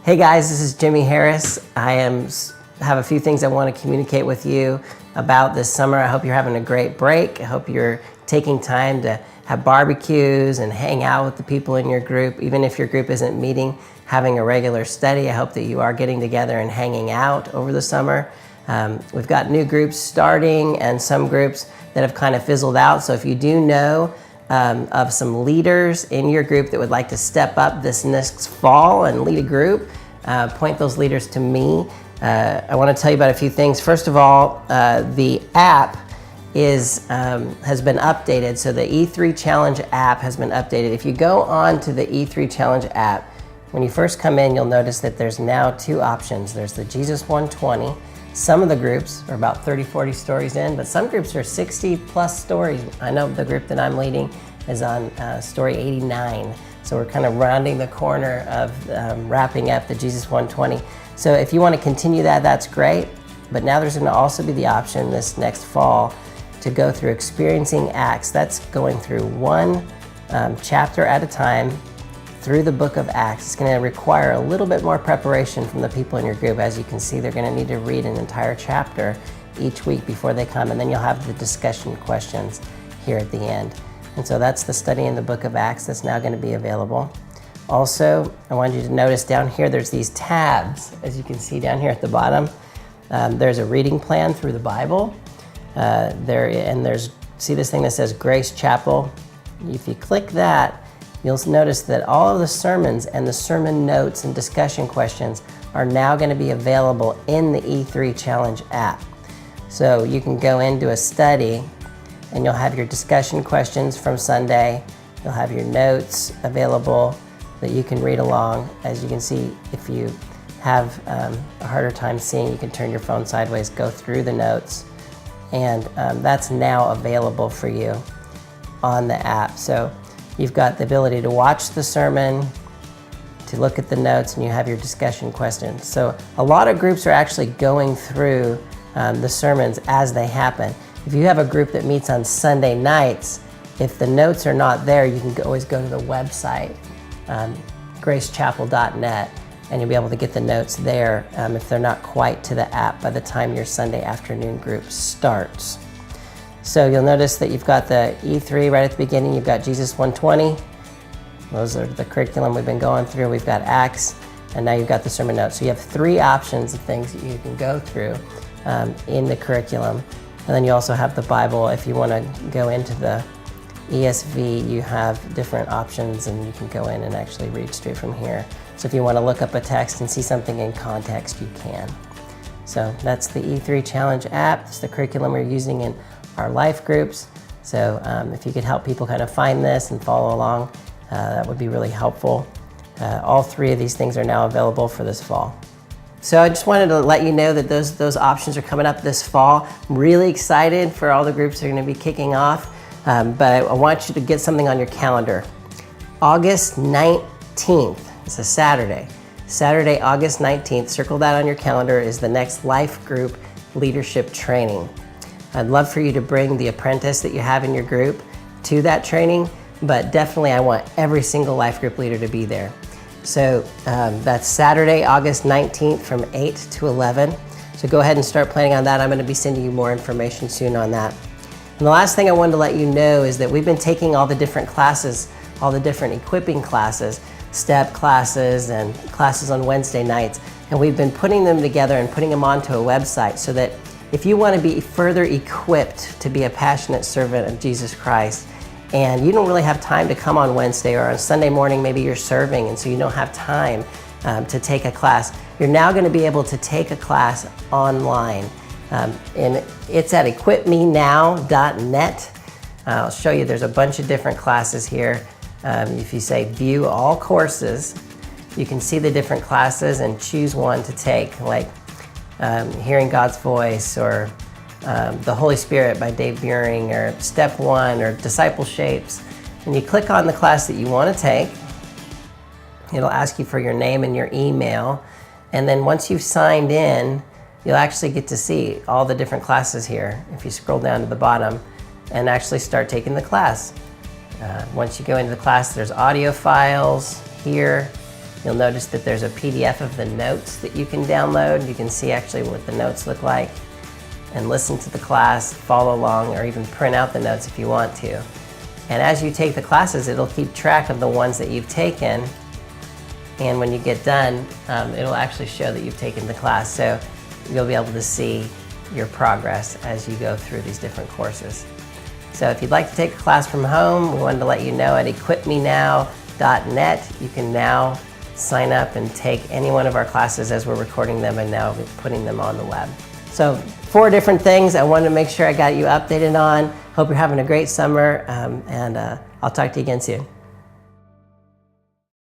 Hey guys, this is Jimmy Harris. Have a few things I want to communicate with you about this summer. I hope you're having a great break. I hope you're taking time to have barbecues and hang out with the people in your group. Even if your group isn't meeting, having a regular study, I hope that you are getting together and hanging out over the summer. We've got new groups starting and some groups that have kind of fizzled out. So if you do know of some leaders in your group that would like to step up this next fall and lead a group, point those leaders to me. I want to tell you about a few things. First of all, the app has been updated. So the E3 Challenge app has been updated. If you go on to the E3 Challenge app, when you first come in, you'll notice that there's now two options. There's the Jesus 120. Some of the groups are about 30, 40 stories in, but some groups are 60 plus stories. I know the group that I'm leading is on story 89. So we're kind of rounding the corner of wrapping up the Jesus 120. So if you want to continue that, that's great. But now there's going to also be the option this next fall to go through Experiencing Acts. That's going through one chapter at a time through the book of Acts. It's going to require a little bit more preparation from the people in your group. As you can see, they're going to need to read an entire chapter each week before they come, and then you'll have the discussion questions here at the end. And so that's the study in the book of Acts that's now going to be available. Also, I want you to notice down here there's these tabs, as you can see down here at the bottom. There's a reading plan through the Bible. See this thing that says Grace Chapel? If you click that, you'll notice that all of the sermons and the sermon notes and discussion questions are now going to be available in the E3 Challenge app. So you can go into a study and you'll have your discussion questions from Sunday. You'll have your notes available that you can read along. As you can see, if you have a harder time seeing, you can turn your phone sideways, go through the notes, and that's now available for you on the app. So you've got the ability to watch the sermon, to look at the notes, and you have your discussion questions. So a lot of groups are actually going through the sermons as they happen. If you have a group that meets on Sunday nights, if the notes are not there, you can always go to the website, gracechapel.net, and you'll be able to get the notes there if they're not quite to the app by the time your Sunday afternoon group starts. So you'll notice that you've got the E3 right at the beginning. You've got Jesus 120. Those are the curriculum we've been going through. We've got Acts, and now you've got the sermon notes. So you have three options of things that you can go through in the curriculum. And then you also have the Bible. If you want to go into the ESV, you have different options, and you can go in and actually read straight from here. So if you want to look up a text and see something in context, you can. So that's the E3 Challenge app. It's the curriculum we're using in our life groups. So if you could help people kind of find this and follow along, that would be really helpful. All three of these things are now available for this fall. So I just wanted to let you know that those options are coming up this fall. I'm really excited for all the groups that are going to be kicking off, but I want you to get something on your calendar. August 19th, it's a Saturday. Saturday, August 19th, circle that on your calendar, is the next life group leadership training. I'd love for you to bring the apprentice that you have in your group to that training, but definitely I want every single life group leader to be there. So that's Saturday, August 19th from 8 to 11. So go ahead and start planning on that. I'm going to be sending you more information soon on that. And the last thing I wanted to let you know is that we've been taking all the different classes, all the different equipping classes, step classes and classes on Wednesday nights, and we've been putting them together and putting them onto a website so that if you want to be further equipped to be a passionate servant of Jesus Christ, and you don't really have time to come on Wednesday, or on Sunday morning maybe you're serving and so you don't have time to take a class, you're now going to be able to take a class online. And it's at equipmenow.net. I'll show you, there's a bunch of different classes here. If you say view all courses, you can see the different classes and choose one to take, like Hearing God's Voice, or The Holy Spirit by Dave Buehring, or Step 1, or Disciple Shapes. And you click on the class that you want to take. It'll ask you for your name and your email. And then once you've signed in, you'll actually get to see all the different classes here if you scroll down to the bottom and actually start taking the class. Once you go into the class, there's audio files here. You'll notice that there's a PDF of the notes that you can download. You can see actually what the notes look like and listen to the class, follow along, or even print out the notes if you want to. And as you take the classes, it'll keep track of the ones that you've taken. And when you get done, it'll actually show that you've taken the class. So you'll be able to see your progress as you go through these different courses. So if you'd like to take a class from home, we wanted to let you know at equipmenow.net, you can now sign up and take any one of our classes as we're recording them and now putting them on the web. So 4 different things I wanted to make sure I got you updated on. Hope you're having a great summer, and I'll talk to you again soon.